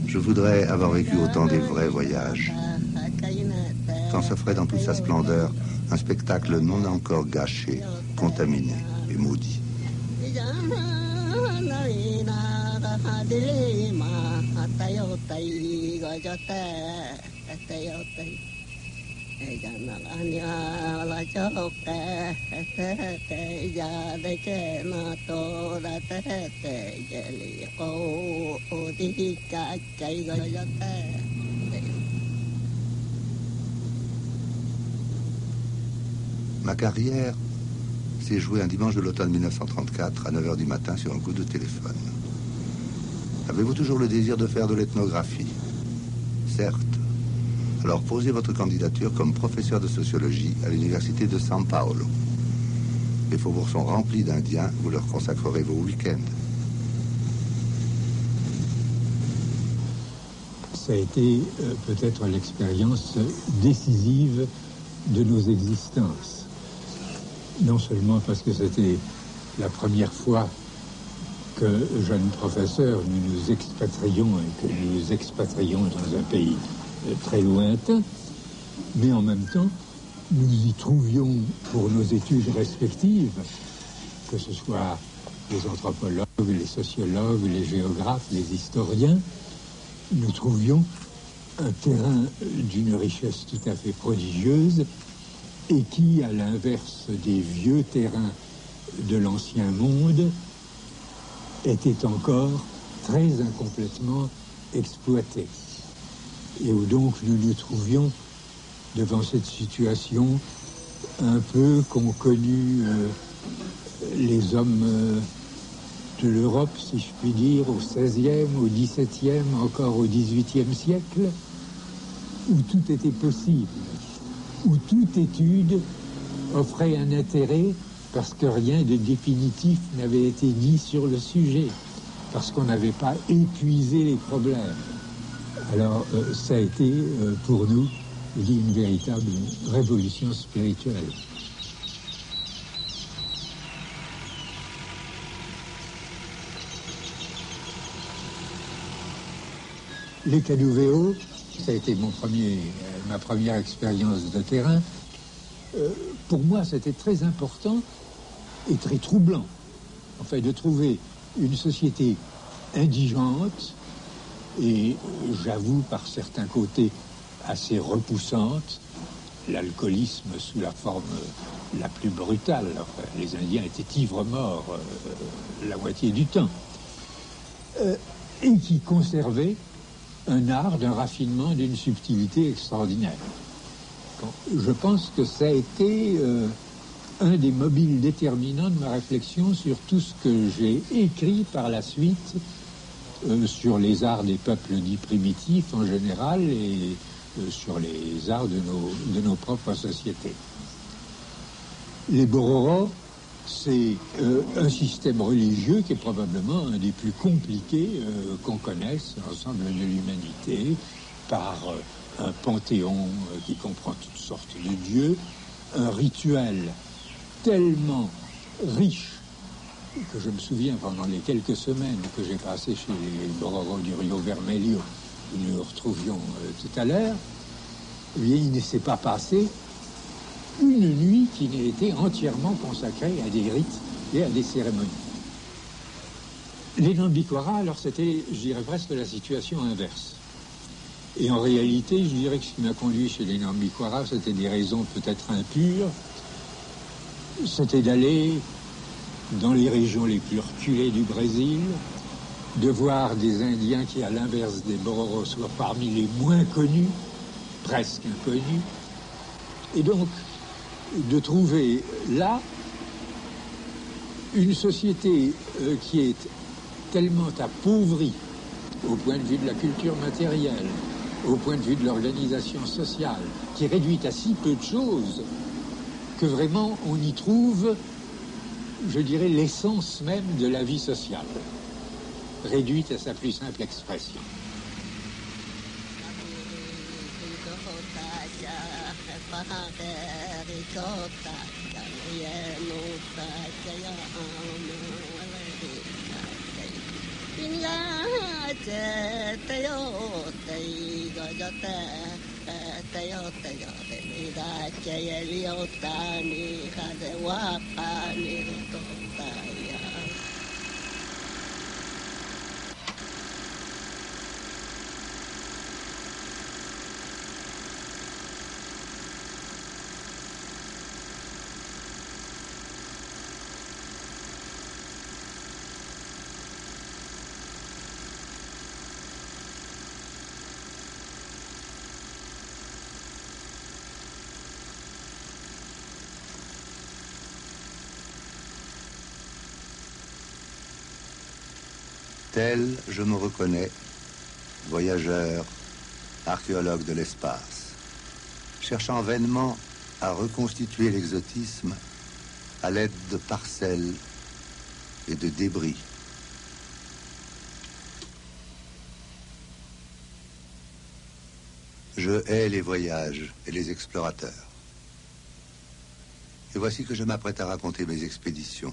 Je voudrais avoir vécu autant des vrais voyages, quand s'offrait dans toute sa splendeur un spectacle non encore gâché, contaminé et maudit. Ma carrière s'est jouée un dimanche de l'automne 1934 à 9h du matin sur un coup de téléphone. Avez-vous toujours le désir de faire de l'ethnographie? Certes. Alors posez votre candidature comme professeur de sociologie à l'université de São Paulo. Les faubourgs sont remplis d'Indiens, vous leur consacrerez vos week-ends. Ça a été peut-être l'expérience décisive de nos existences. Non seulement parce que c'était la première fois que, jeunes professeurs, nous nous expatrions et que nous nous expatrions dans un pays très lointain, mais en même temps, nous y trouvions pour nos études respectives, que ce soit les anthropologues, les sociologues, les géographes, les historiens, nous trouvions un terrain d'une richesse tout à fait prodigieuse et qui, à l'inverse des vieux terrains de l'ancien monde, était encore très incomplètement exploité. Et où donc nous nous trouvions devant cette situation un peu qu'ont connue les hommes de l'Europe, si je puis dire, au XVIe, au XVIIe, encore au XVIIIe siècle, où tout était possible, où toute étude offrait un intérêt parce que rien de définitif n'avait été dit sur le sujet, parce qu'on n'avait pas épuisé les problèmes. Alors, ça a été, pour nous, une véritable révolution spirituelle. Les Canuvéos, ça a été ma première expérience de terrain. Pour moi, c'était très important et très troublant, en fait, de trouver une société indigente et, j'avoue, par certains côtés, assez repoussante, l'alcoolisme sous la forme la plus brutale. Enfin, les Indiens étaient ivres-morts la moitié du temps. Et qui conservait un art, d'un raffinement, d'une subtilité extraordinaire. Je pense que ça a été un des mobiles déterminants de ma réflexion sur tout ce que j'ai écrit par la suite sur les arts des peuples dits primitifs en général et sur les arts de nos propres sociétés. Les Bororos, c'est un système religieux qui est probablement un des plus compliqués qu'on connaisse, l'ensemble de l'humanité, par un panthéon qui comprend toutes sortes de dieux, un rituel tellement riche que je me souviens pendant les quelques semaines que j'ai passées chez les Bororos du Rio Vermelho, où nous nous retrouvions tout à l'heure, eh bien, il ne s'est pas passé une nuit qui n'ait été entièrement consacrée à des rites et à des cérémonies. Les Nambikwara, alors c'était, je dirais presque la situation inverse. Et en réalité, je dirais que ce qui m'a conduit chez les Nambikwara, c'était des raisons peut-être impures. C'était d'aller dans les régions les plus reculées du Brésil, de voir des Indiens qui, à l'inverse des Bororos, soient parmi les moins connus, presque inconnus, et donc de trouver là une société qui est tellement appauvrie au point de vue de la culture matérielle, au point de vue de l'organisation sociale, qui est réduite à si peu de choses que vraiment on y trouve, je dirais, l'essence même de la vie sociale, réduite à sa plus simple expression. Tel, je me reconnais, voyageur, archéologue de l'espace, cherchant vainement à reconstituer l'exotisme à l'aide de parcelles et de débris. Je hais les voyages et les explorateurs. Et voici que je m'apprête à raconter mes expéditions.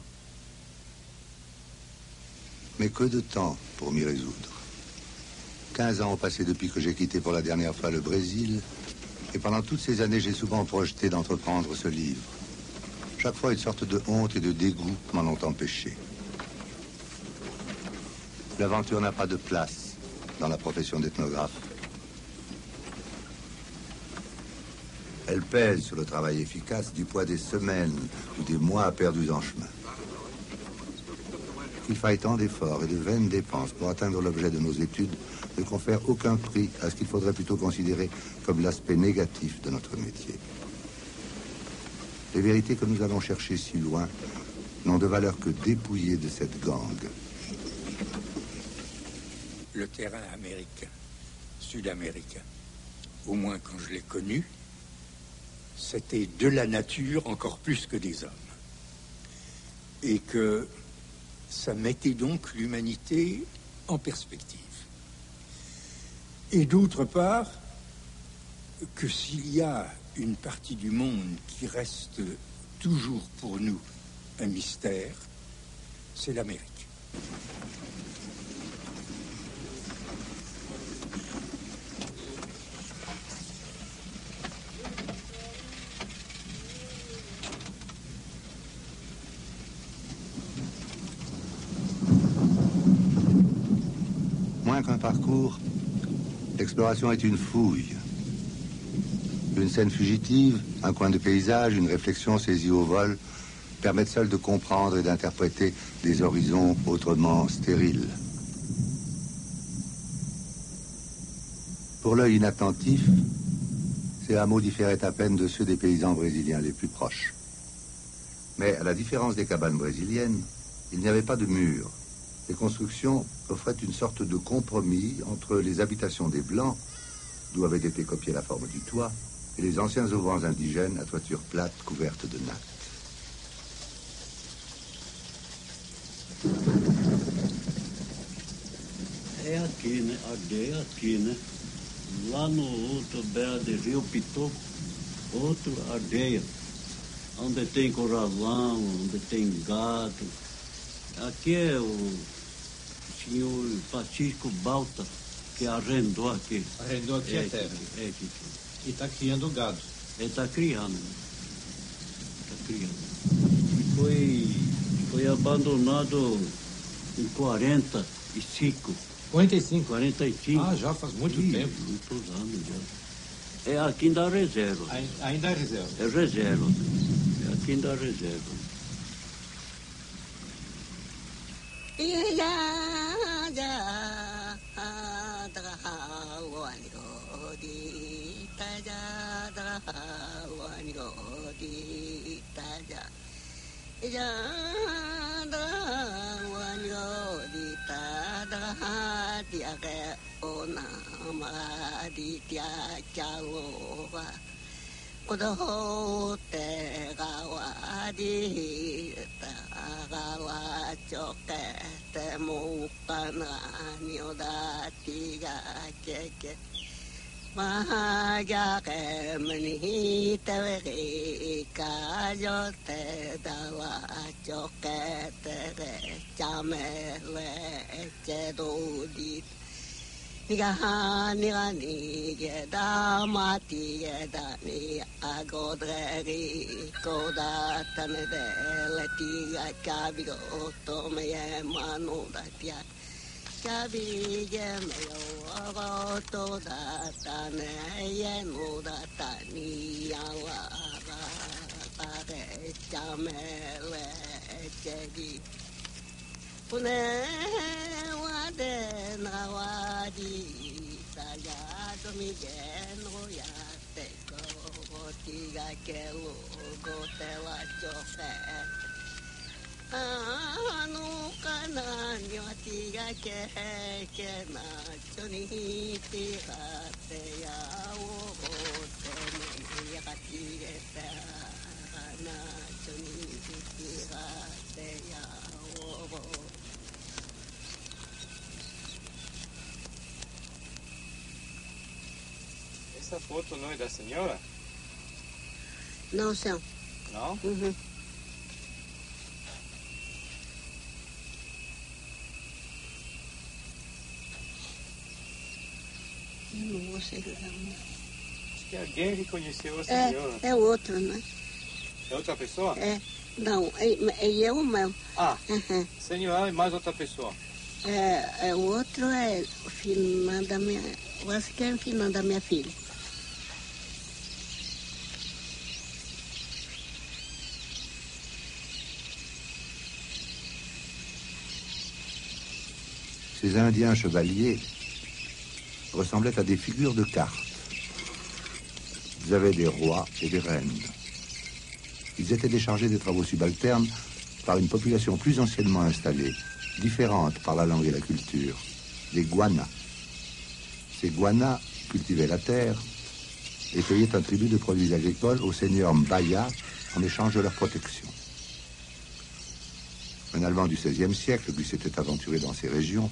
Mais que de temps pour m'y résoudre. 15 ans ont passé depuis que j'ai quitté pour la dernière fois le Brésil, et pendant toutes ces années, j'ai souvent projeté d'entreprendre ce livre. Chaque fois, une sorte de honte et de dégoût m'en ont empêché. L'aventure n'a pas de place dans la profession d'ethnographe. Elle pèse sur le travail efficace du poids des semaines ou des mois perdus en chemin. Qu'il faille tant d'efforts et de vaines dépenses pour atteindre l'objet de nos études ne confère aucun prix à ce qu'il faudrait plutôt considérer comme l'aspect négatif de notre métier. Les vérités que nous allons chercher si loin n'ont de valeur que dépouillées de cette gangue. Le terrain américain, sud-américain, au moins quand je l'ai connu, c'était de la nature encore plus que des hommes. Et que ça mettait donc l'humanité en perspective. Et d'autre part, que s'il y a une partie du monde qui reste toujours pour nous un mystère, c'est l'Amérique. Moins qu'un parcours, l'exploration est une fouille. Une scène fugitive, un coin de paysage, une réflexion saisie au vol permettent seuls de comprendre et d'interpréter des horizons autrement stériles. Pour l'œil inattentif, ces hameaux différaient à peine de ceux des paysans brésiliens les plus proches. Mais à la différence des cabanes brésiliennes, il n'y avait pas de murs. Les constructions offraient une sorte de compromis entre les habitations des Blancs, d'où avait été copiée la forme du toit, et les anciens auvents indigènes à toiture plate couverte de nattes. É aqui, né? Aldeia aqui, né? Lá no outro beira de Rio Pitou, outra aldeia, onde tem corralão, onde tem gado. Aqui é o senhor Francisco Balta, que arrendou aqui. Arrendou aqui a terra. É aqui. E está criando gado. Ele está criando. Está criando. Foi abandonado em 45. 45? 45. Ah, já faz muito tempo. Muitos anos já. É aqui da reserva. Ainda é reserva? É reserva. É aqui da reserva. Essa foto não é da senhora? Não, senhor. Não? Uhum. Não vou ser não. Acho que alguém reconheceu a senhora. É outro, né? É outra pessoa? É. Não, é eu mesmo. Ah, Uhum. senhora e mais outra pessoa. O outro é o filho da minha... Eu acho que é o filho da minha filha. Ces Indiens chevaliers ressemblaient à des figures de cartes. Ils avaient des rois et des reines. Ils étaient déchargés des travaux subalternes par une population plus anciennement installée, différente par la langue et la culture, les Guanas. Ces Guanas cultivaient la terre et payaient un tribut de produits agricoles au seigneur Mbaya en échange de leur protection. Un Allemand du XVIe siècle, qui s'était aventuré dans ces régions,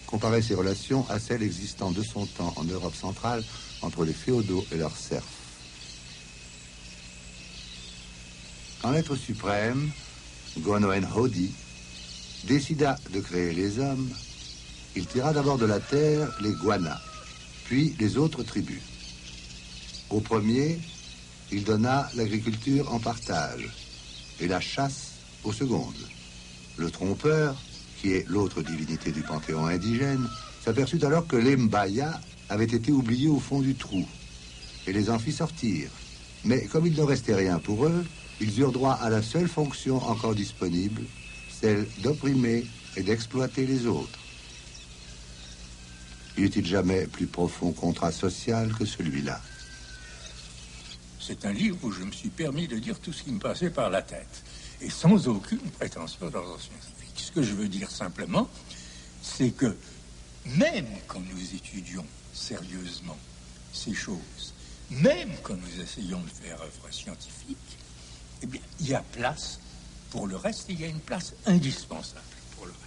comparait ces relations à celles existant de son temps en Europe centrale entre les féodaux et leurs serfs. Quand l'être suprême, Gonoen Hodi, décida de créer les hommes, il tira d'abord de la terre les Guanas, puis les autres tribus. Au premier, il donna l'agriculture en partage et la chasse aux secondes. Le trompeur, qui est l'autre divinité du panthéon indigène, s'aperçut alors que les Mbaya avaient été oubliés au fond du trou et les en fit sortir. Mais comme il ne restait rien pour eux, ils eurent droit à la seule fonction encore disponible, celle d'opprimer et d'exploiter les autres. Y eut-il jamais plus profond contrat social que celui-là? C'est un livre où je me suis permis de dire tout ce qui me passait par la tête, et sans aucune prétention d'ordre scientifique. Ce que je veux dire simplement, c'est que même quand nous étudions sérieusement ces choses, même quand nous essayons de faire œuvre scientifique, eh bien, il y a place pour le reste, et il y a une place indispensable pour le reste.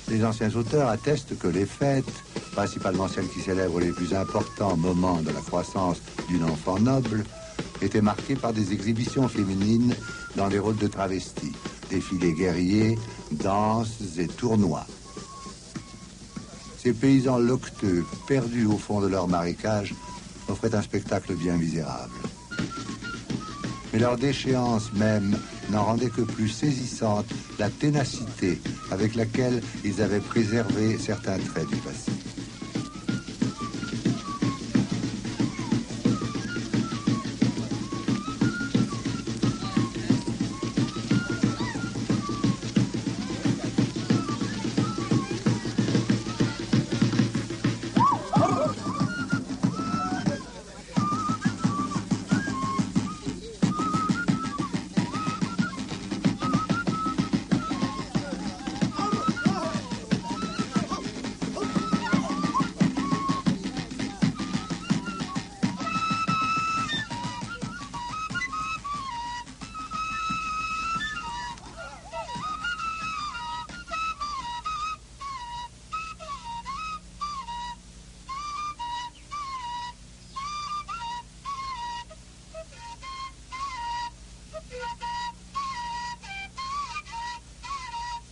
Les anciens auteurs attestent que les fêtes, principalement celles qui célèbrent les plus importants moments de la croissance d'une enfant noble, étaient marquées par des exhibitions féminines dans des rôles de travestis, défilés guerriers, danses et tournois. Ces paysans loqueteux, perdus au fond de leur marécage, offraient un spectacle bien misérable. Mais leur déchéance même n'en rendait que plus saisissante la ténacité avec laquelle ils avaient préservé certains traits du passé.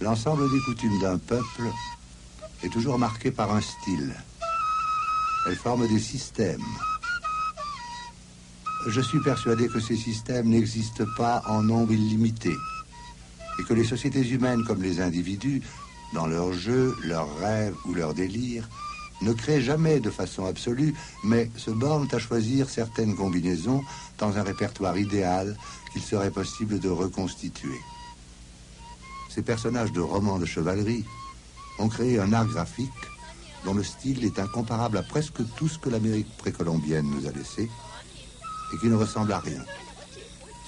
L'ensemble des coutumes d'un peuple est toujours marqué par un style. Elles forment des systèmes. Je suis persuadé que ces systèmes n'existent pas en nombre illimité et que les sociétés humaines comme les individus, dans leurs jeux, leurs rêves ou leurs délires, ne créent jamais de façon absolue, mais se bornent à choisir certaines combinaisons dans un répertoire idéal qu'il serait possible de reconstituer. Ces personnages de romans de chevalerie ont créé un art graphique dont le style est incomparable à presque tout ce que l'Amérique précolombienne nous a laissé et qui ne ressemble à rien,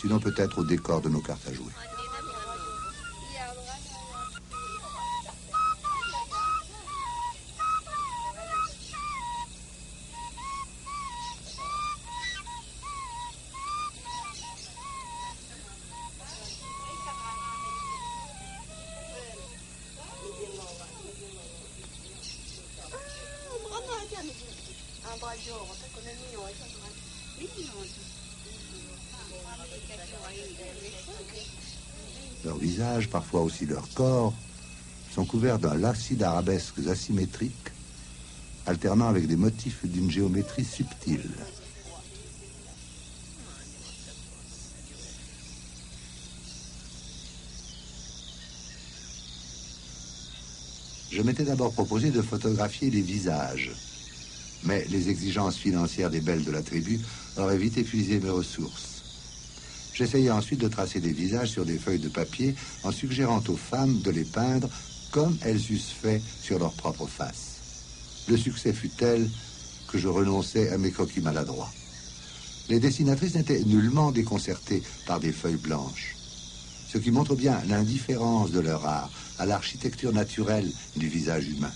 sinon peut-être au décor de nos cartes à jouer. Leurs visages, parfois aussi leur corps, sont couverts d'un lacis d'arabesques asymétriques, alternant avec des motifs d'une géométrie subtile. Je m'étais d'abord proposé de photographier les visages, mais les exigences financières des belles de la tribu auraient vite épuisé mes ressources. J'essayais ensuite de tracer des visages sur des feuilles de papier en suggérant aux femmes de les peindre comme elles eussent fait sur leur propre face. Le succès fut tel que je renonçais à mes croquis maladroits. Les dessinatrices n'étaient nullement déconcertées par des feuilles blanches, ce qui montre bien l'indifférence de leur art à l'architecture naturelle du visage humain.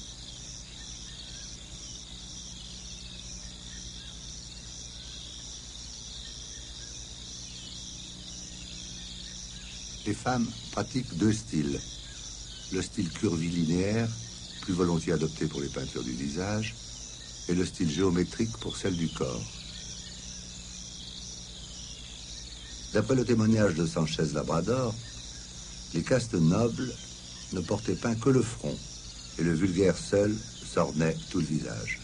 Les femmes pratiquent deux styles. Le style curvilinéaire, plus volontiers adopté pour les peintures du visage, et le style géométrique pour celle du corps. D'après le témoignage de Sanchez Labrador, les castes nobles ne portaient peint que le front, et le vulgaire seul s'ornait tout le visage.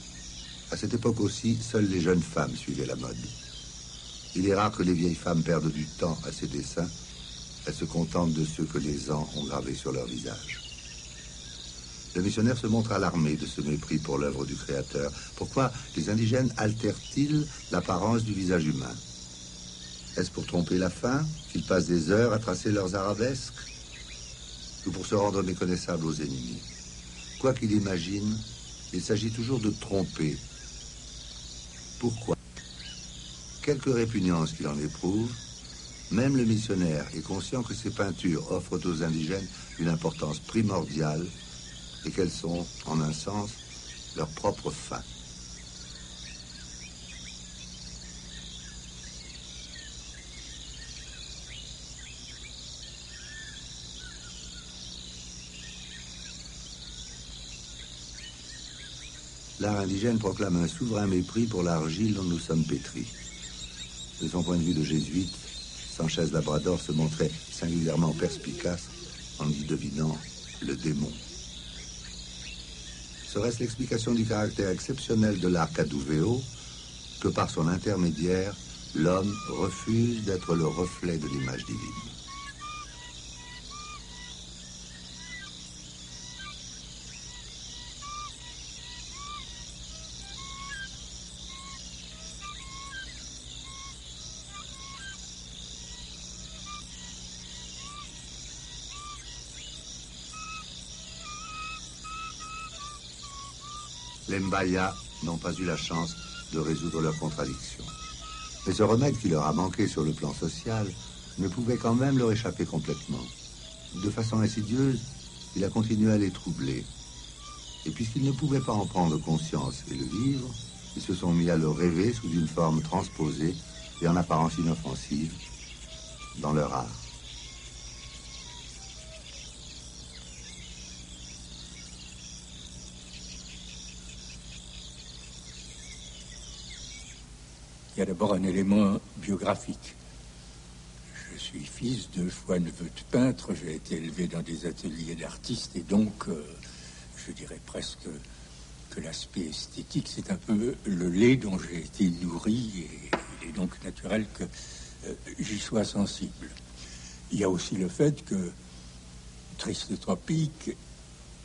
À cette époque aussi, seules les jeunes femmes suivaient la mode. Il est rare que les vieilles femmes perdent du temps à ces dessins. Elles se contentent de ceux que les ans ont gravés sur leur visage. Le missionnaire se montre alarmé de ce mépris pour l'œuvre du Créateur. Pourquoi les indigènes altèrent-ils l'apparence du visage humain? Est-ce pour tromper la faim qu'ils passent des heures à tracer leurs arabesques? Ou pour se rendre méconnaissables aux ennemis? Quoi qu'il imagine, il s'agit toujours de tromper. Pourquoi? Quelque répugnance qu'il en éprouve, même le missionnaire est conscient que ces peintures offrent aux indigènes une importance primordiale et qu'elles sont, en un sens, leur propre fin. l'art indigène proclame un souverain mépris pour l'argile dont nous sommes pétris. De son point de vue de jésuite, Sanchez Labrador se montrait singulièrement perspicace en y devinant le démon. Serait-ce l'explication du caractère exceptionnel de l'art Kaduveo que par son intermédiaire, l'homme refuse d'être le reflet de l'image divine? Les Mbaya n'ont pas eu la chance de résoudre leurs contradictions. Mais ce remède qui leur a manqué sur le plan social ne pouvait quand même leur échapper complètement. De façon insidieuse, il a continué à les troubler. Et puisqu'ils ne pouvaient pas en prendre conscience et le vivre, ils se sont mis à le rêver sous une forme transposée et en apparence inoffensive dans leur art. Il y a d'abord un élément biographique. Je suis fils, 2 fois neveu de peintre, j'ai été élevé dans des ateliers d'artistes et donc, je dirais presque que l'aspect esthétique, c'est un peu le lait dont j'ai été nourri et il est donc naturel que j'y sois sensible. Il y a aussi le fait que Triste Tropique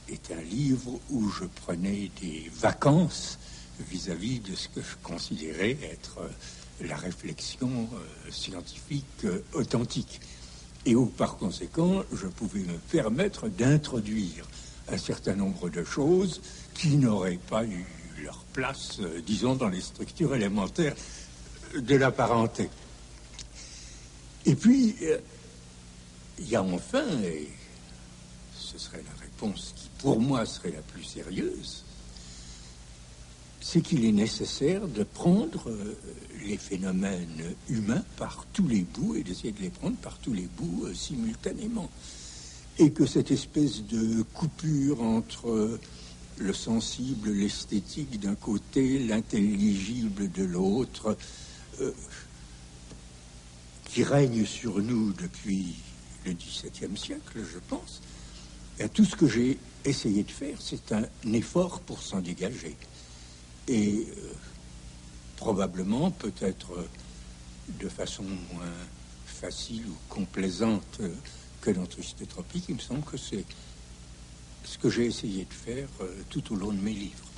est un livre où je prenais des vacances vis-à-vis de ce que je considérais être la réflexion scientifique authentique. Et où, par conséquent, je pouvais me permettre d'introduire un certain nombre de choses qui n'auraient pas eu leur place, disons, dans les structures élémentaires de la parenté. Et puis, il y a enfin, et ce serait la réponse qui, pour moi, serait la plus sérieuse, c'est qu'il est nécessaire de prendre les phénomènes humains par tous les bouts et d'essayer de les prendre par tous les bouts simultanément. Et que cette espèce de coupure entre le sensible, l'esthétique d'un côté, l'intelligible de l'autre, qui règne sur nous depuis le XVIIe siècle, je pense, et tout ce que j'ai essayé de faire, c'est un effort pour s'en dégager. Et probablement, peut-être de façon moins facile ou complaisante que dans Triste Tropique, il me semble que c'est ce que j'ai essayé de faire tout au long de mes livres.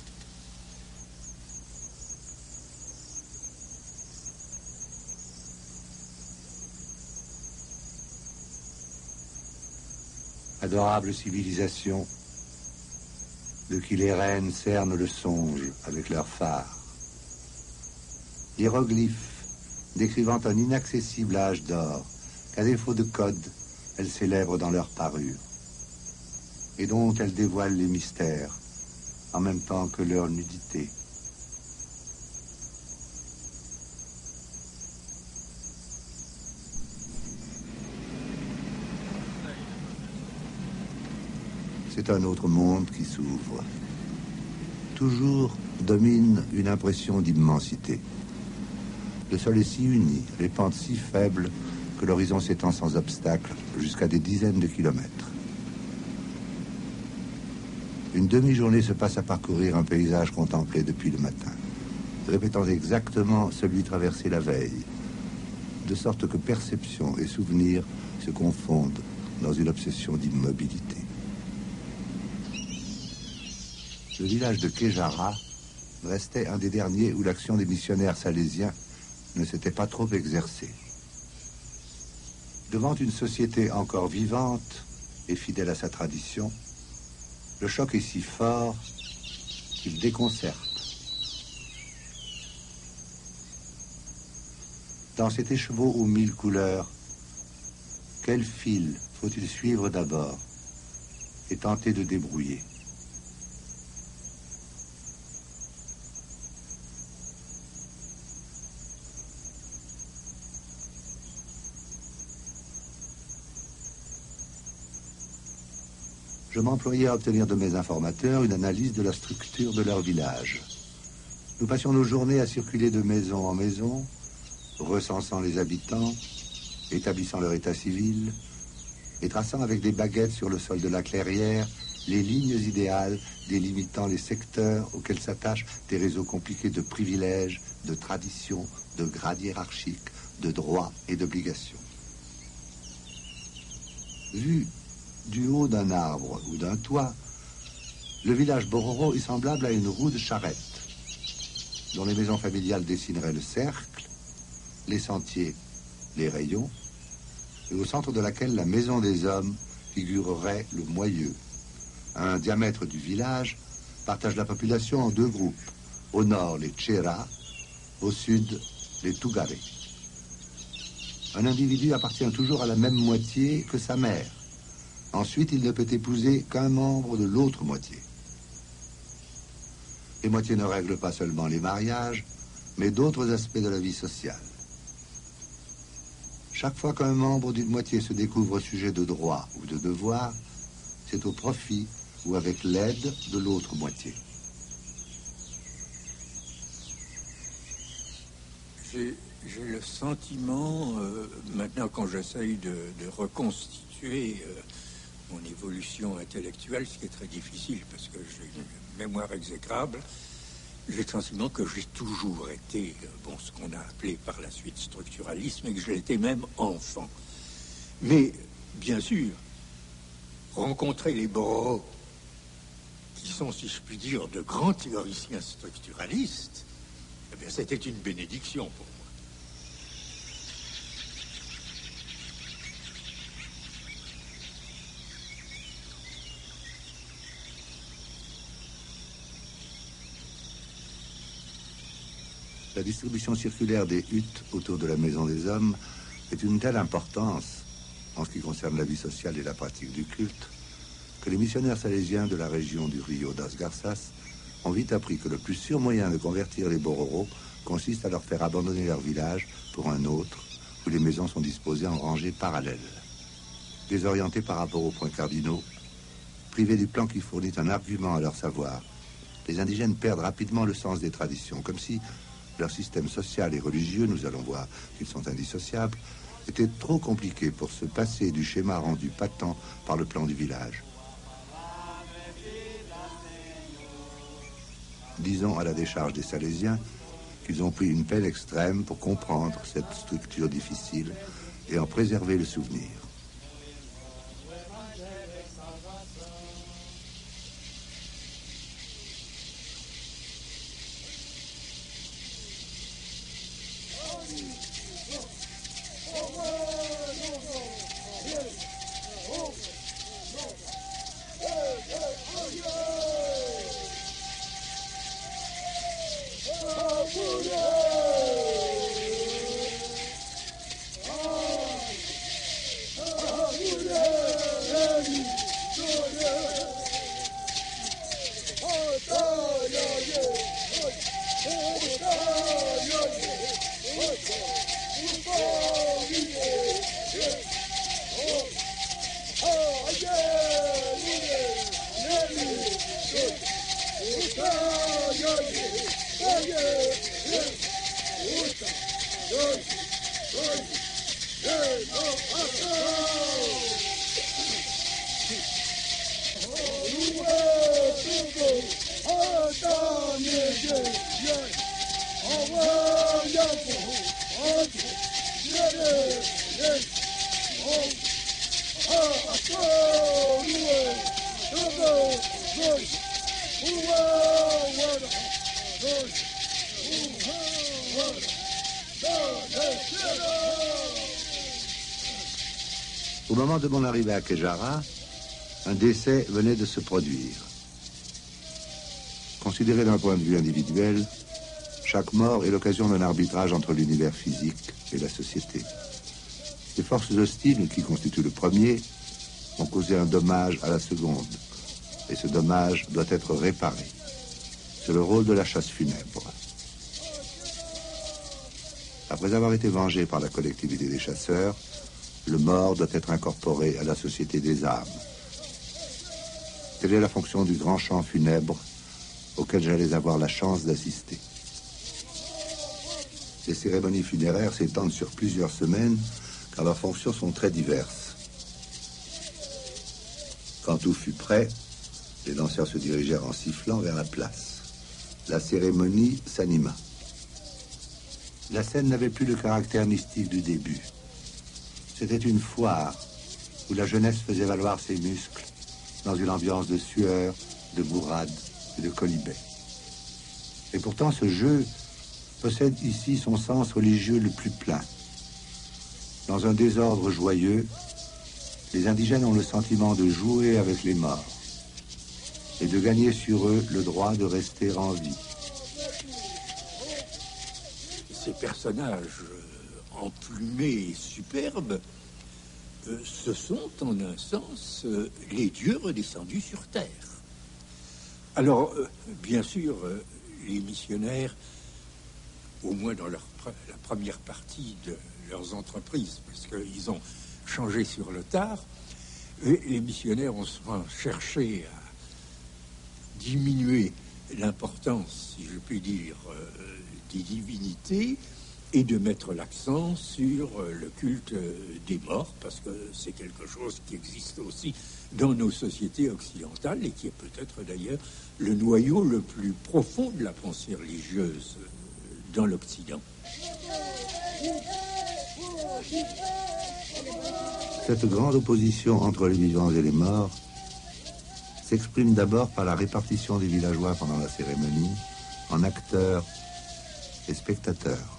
Adorable civilisation, de qui les reines cernent le songe avec leurs phares. Hiéroglyphes décrivant un inaccessible âge d'or, qu'à défaut de code, elles célèbrent dans leur parure, et dont elles dévoilent les mystères, en même temps que leur nudité. C'est un autre monde qui s'ouvre. Toujours domine une impression d'immensité. Le sol est si uni, les pentes si faibles, que l'horizon s'étend sans obstacle jusqu'à des dizaines de kilomètres. Une demi-journée se passe à parcourir un paysage contemplé depuis le matin, répétant exactement celui traversé la veille, de sorte que perception et souvenir se confondent dans une obsession d'immobilité. Le village de Kéjara restait un des derniers où l'action des missionnaires salésiens ne s'était pas trop exercée. Devant une société encore vivante et fidèle à sa tradition, le choc est si fort qu'il déconcerte. Dans cet écheveau aux 1000 couleurs, quel fil faut-il suivre d'abord et tenter de débrouiller? Je m'employais à obtenir de mes informateurs une analyse de la structure de leur village. Nous passions nos journées à circuler de maison en maison, recensant les habitants, établissant leur état civil et traçant avec des baguettes sur le sol de la clairière les lignes idéales délimitant les secteurs auxquels s'attachent des réseaux compliqués de privilèges, de traditions, de grades hiérarchiques, de droits et d'obligations. Vu du haut d'un arbre ou d'un toit, le village Bororo est semblable à une roue de charrette, dont les maisons familiales dessineraient le cercle, les sentiers, les rayons, et au centre de laquelle la maison des hommes figurerait le moyeu. À un diamètre du village, partage la population en deux groupes. Au nord, les Tchera, au sud, les Tougaré. Un individu appartient toujours à la même moitié que sa mère. Ensuite, il ne peut épouser qu'un membre de l'autre moitié. Les moitiés ne règlent pas seulement les mariages, mais d'autres aspects de la vie sociale. Chaque fois qu'un membre d'une moitié se découvre sujet de droit ou de devoir, c'est au profit ou avec l'aide de l'autre moitié. J'ai le sentiment, maintenant quand j'essaye de reconstituer mon évolution intellectuelle, ce qui est très difficile parce que j'ai une mémoire exécrable, j'ai le sentiment que j'ai toujours été, ce qu'on a appelé par la suite structuralisme, et que j'ai été même enfant. Mais, bien sûr, rencontrer les Bororo, qui sont, si je puis dire, de grands théoriciens structuralistes, eh bien, c'était une bénédiction pour moi. La distribution circulaire des huttes autour de la maison des hommes est d'une telle importance en ce qui concerne la vie sociale et la pratique du culte que les missionnaires salésiens de la région du Rio das Garças ont vite appris que le plus sûr moyen de convertir les Bororo consiste à leur faire abandonner leur village pour un autre où les maisons sont disposées en rangées parallèles. Désorientés par rapport aux points cardinaux, privés du plan qui fournit un argument à leur savoir, les indigènes perdent rapidement le sens des traditions, comme si leur système social et religieux, nous allons voir qu'ils sont indissociables, était trop compliqué pour se passer du schéma rendu patent par le plan du village. Disons à la décharge des Salésiens qu'ils ont pris une peine extrême pour comprendre cette structure difficile et en préserver le souvenir. Au moment de mon arrivée à Kejara, un décès venait de se produire. Considéré d'un point de vue individuel, chaque mort est l'occasion d'un arbitrage entre l'univers physique et la société. Les forces hostiles, qui constituent le premier, ont causé un dommage à la seconde, et ce dommage doit être réparé. C'est le rôle de la chasse funèbre. Après avoir été vengé par la collectivité des chasseurs, le mort doit être incorporé à la société des âmes. Telle est la fonction du grand chant funèbre auquel j'allais avoir la chance d'assister. Les cérémonies funéraires s'étendent sur plusieurs semaines car leurs fonctions sont très diverses. Quand tout fut prêt, les danseurs se dirigèrent en sifflant vers la place. La cérémonie s'anima. La scène n'avait plus le caractère mystique du début. C'était une foire où la jeunesse faisait valoir ses muscles dans une ambiance de sueur, de bourrade et de colibet. Et pourtant, ce jeu possède ici son sens religieux le plus plein. Dans un désordre joyeux, les indigènes ont le sentiment de jouer avec les morts et de gagner sur eux le droit de rester en vie. Ces personnages emplumés et superbes, ce sont en un sens les dieux redescendus sur terre. Alors, bien sûr, les missionnaires, au moins dans la première partie de leurs entreprises, parce qu'ils ont changé sur le tard, et les missionnaires ont souvent cherché à diminuer l'importance, si je puis dire, des divinités et de mettre l'accent sur le culte des morts, parce que c'est quelque chose qui existe aussi dans nos sociétés occidentales et qui est peut-être d'ailleurs le noyau le plus profond de la pensée religieuse dans l'Occident. Cette grande opposition entre les vivants et les morts s'exprime d'abord par la répartition des villageois pendant la cérémonie en acteurs et spectateurs.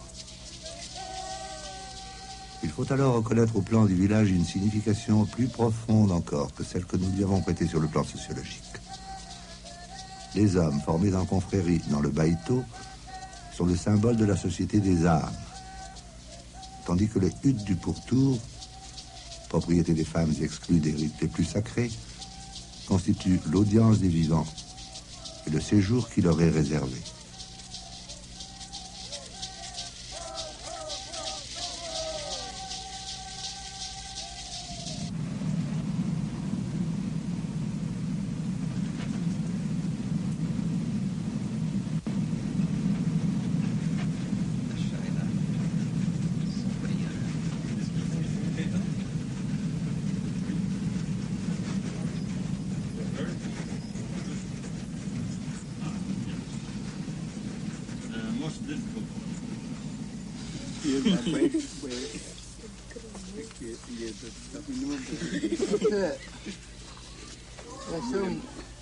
Il faut alors reconnaître au plan du village une signification plus profonde encore que celle que nous lui avons prêtée sur le plan sociologique. Les hommes formés en confrérie dans le baïto sont le symbole de la société des âmes, tandis que les huttes du pourtour, propriété des femmes exclues des rites les plus sacrés, constituent l'audience des vivants et le séjour qui leur est réservé.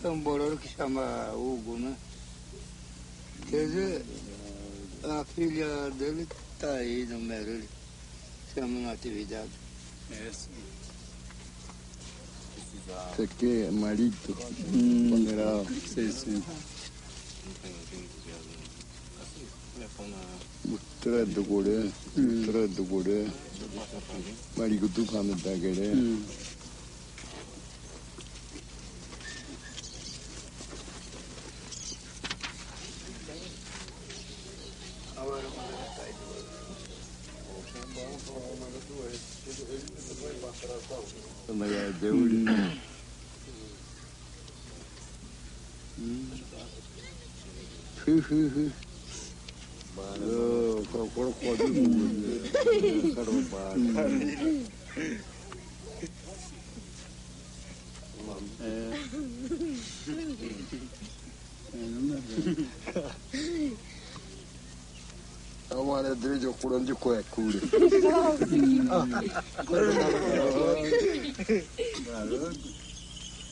É um bolero que chama Hugo, né? Quer dizer, a filha dele está aí no Merulho, chama na atividade. É, sim. Isso aqui é Marito, General. Sim, sim. Tred gore, Marigo tu kame dagere.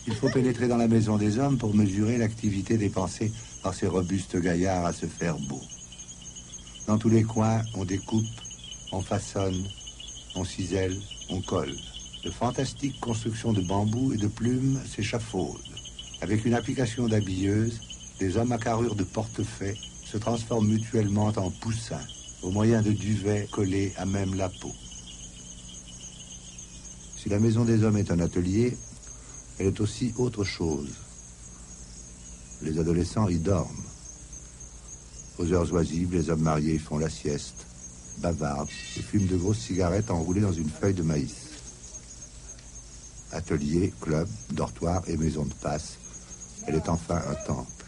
Il faut pénétrer dans la maison des hommes pour mesurer l'activité dépensée par ces robustes gaillards à se faire beau. Dans tous les coins, on découpe, on façonne, on cisèle, on colle. De fantastiques constructions de bambou et de plumes s'échafaudent. Avec une application d'habilleuse, les hommes à carrure de portefaix se transforment mutuellement en poussins, au moyen de duvets collés à même la peau. Si la maison des hommes est un atelier, elle est aussi autre chose. Les adolescents y dorment. Aux heures oisives, les hommes mariés font la sieste, bavardent et fument de grosses cigarettes enroulées dans une feuille de maïs. Ateliers, clubs, dortoirs et maisons de passe Elle est enfin un temple.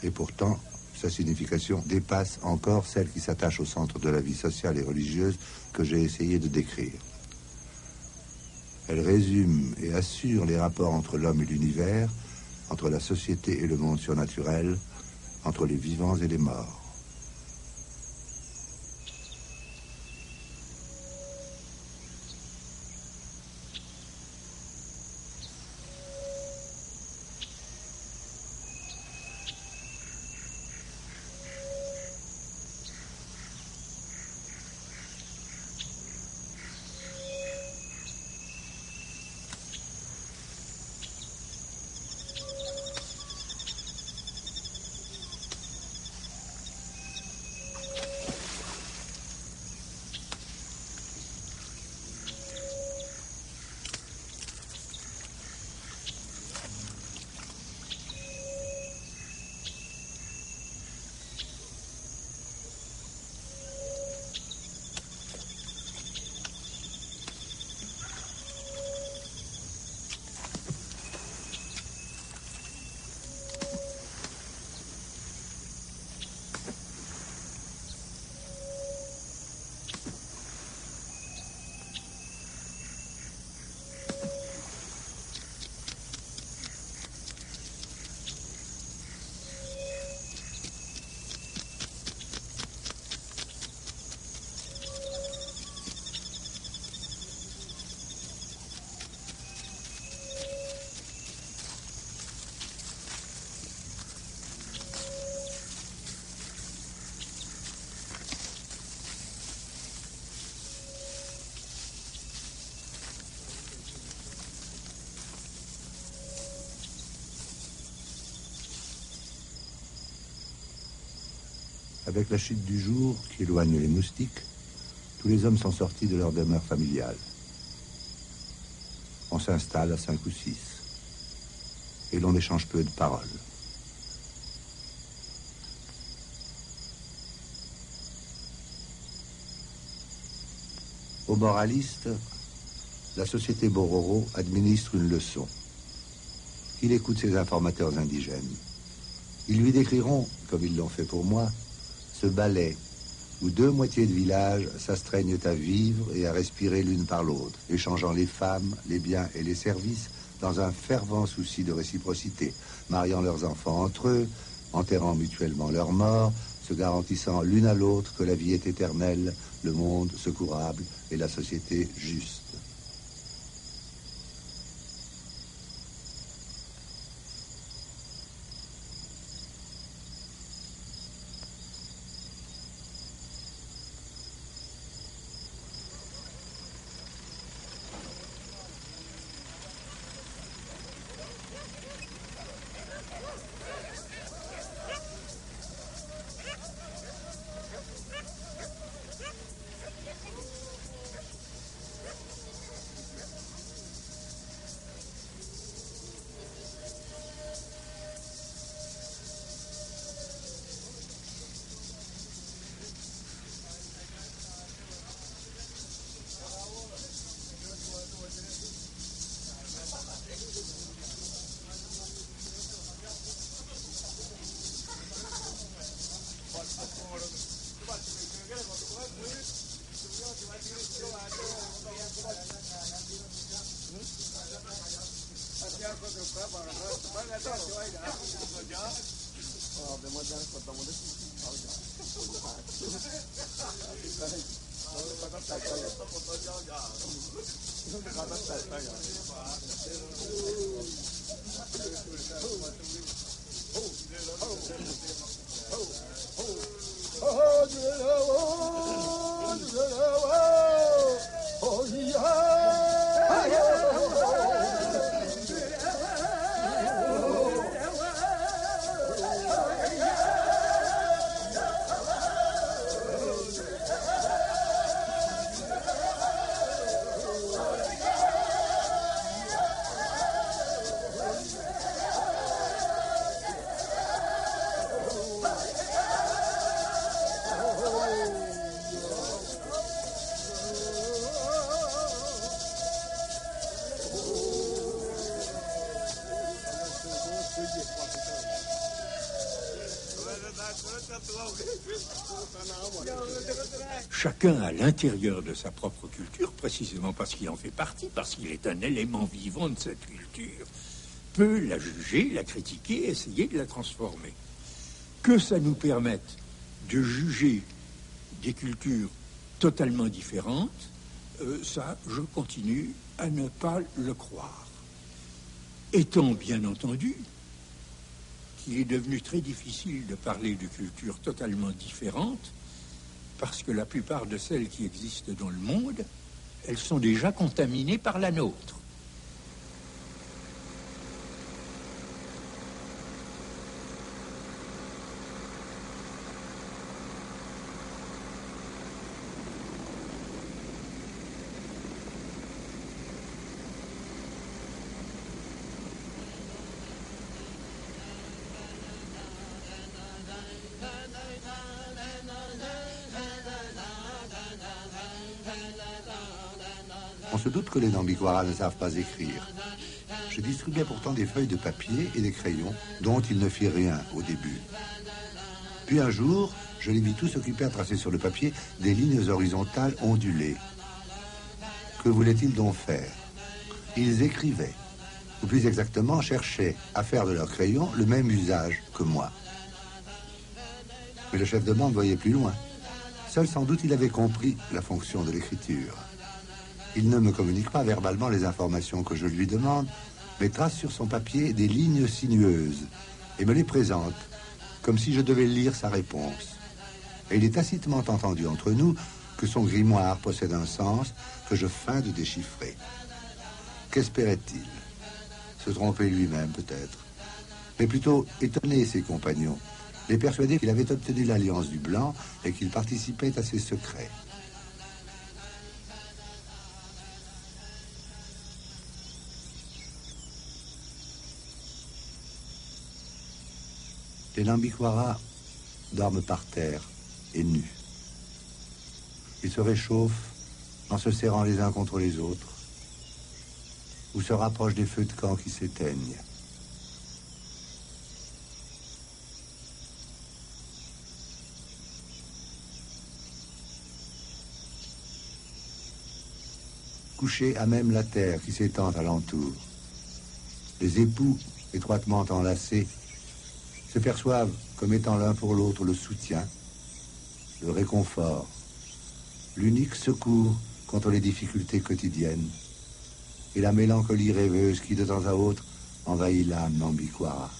Et pourtant, sa signification dépasse encore celle qui s'attache au centre de la vie sociale et religieuse que j'ai essayé de décrire. Elle résume et assure les rapports entre l'homme et l'univers, entre la société et le monde surnaturel, entre les vivants et les morts. Avec la chute du jour qui éloigne les moustiques, tous les hommes sont sortis de leur demeure familiale. On s'installe à 5 ou 6 et l'on échange peu de paroles. Au moraliste, la société Bororo administre une leçon. Il écoute ses informateurs indigènes. Ils lui décriront, comme ils l'ont fait pour moi, ce ballet où 2 moitiés de village s'astreignent à vivre et à respirer l'une par l'autre, échangeant les femmes, les biens et les services dans un fervent souci de réciprocité, mariant leurs enfants entre eux, enterrant mutuellement leurs morts, se garantissant l'une à l'autre que la vie est éternelle, le monde secourable et la société juste. Chacun à l'intérieur de sa propre culture, précisément parce qu'il en fait partie, parce qu'il est un élément vivant de cette culture, peut la juger, la critiquer, essayer de la transformer. Que ça nous permette de juger des cultures totalement différentes, ça, je continue à ne pas le croire. Étant bien entendu qu'il est devenu très difficile de parler de cultures totalement différentes, parce que la plupart de celles qui existent dans le monde, elles sont déjà contaminées par la nôtre. On se doute que les Nambikwara ne savent pas écrire. Je distribuais pourtant des feuilles de papier et des crayons dont ils ne firent rien au début. Puis un jour, je les vis tous occupés à tracer sur le papier des lignes horizontales ondulées. Que voulaient-ils donc faire? Ils écrivaient, ou plus exactement cherchaient à faire de leur crayon le même usage que moi. Mais le chef de bande voyait plus loin. Seul sans doute il avait compris la fonction de l'écriture. Il ne me communique pas verbalement les informations que je lui demande, mais trace sur son papier des lignes sinueuses et me les présente, comme si je devais lire sa réponse. Et il est tacitement entendu entre nous que son grimoire possède un sens que je feins de déchiffrer. Qu'espérait-il? Se tromper lui-même, peut-être. Mais plutôt étonner ses compagnons, les persuader qu'il avait obtenu l'alliance du blanc et qu'il participait à ses secrets. Les Nambikwara dorment par terre et nus. Ils se réchauffent en se serrant les uns contre les autres ou se rapprochent des feux de camp qui s'éteignent. Couchés à même la terre qui s'étend alentour, les époux étroitement enlacés se perçoivent comme étant l'un pour l'autre le soutien, le réconfort, l'unique secours contre les difficultés quotidiennes et la mélancolie rêveuse qui de temps à autre envahit l'âme Nambikwara.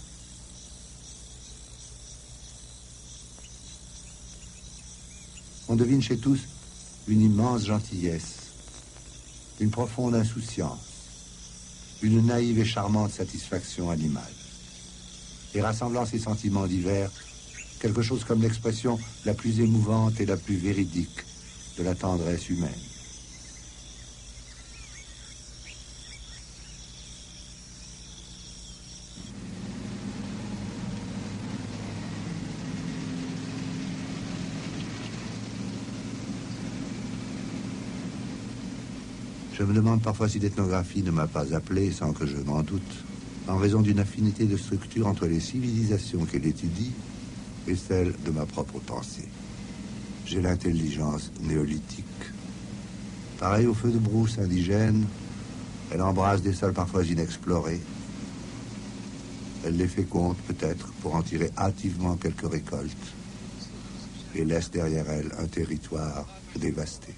On devine chez tous une immense gentillesse, une profonde insouciance, une naïve et charmante satisfaction animale. Et rassemblant ces sentiments divers, quelque chose comme l'expression la plus émouvante et la plus véridique de la tendresse humaine. Je me demande parfois si l'ethnographie ne m'a pas appelé sans que je m'en doute, en raison d'une affinité de structure entre les civilisations qu'elle étudie et celle de ma propre pensée. J'ai l'intelligence néolithique. Pareil au feu de brousse indigène, elle embrasse des sols parfois inexplorés. Elle les féconde peut-être pour en tirer hâtivement quelques récoltes et laisse derrière elle un territoire dévasté.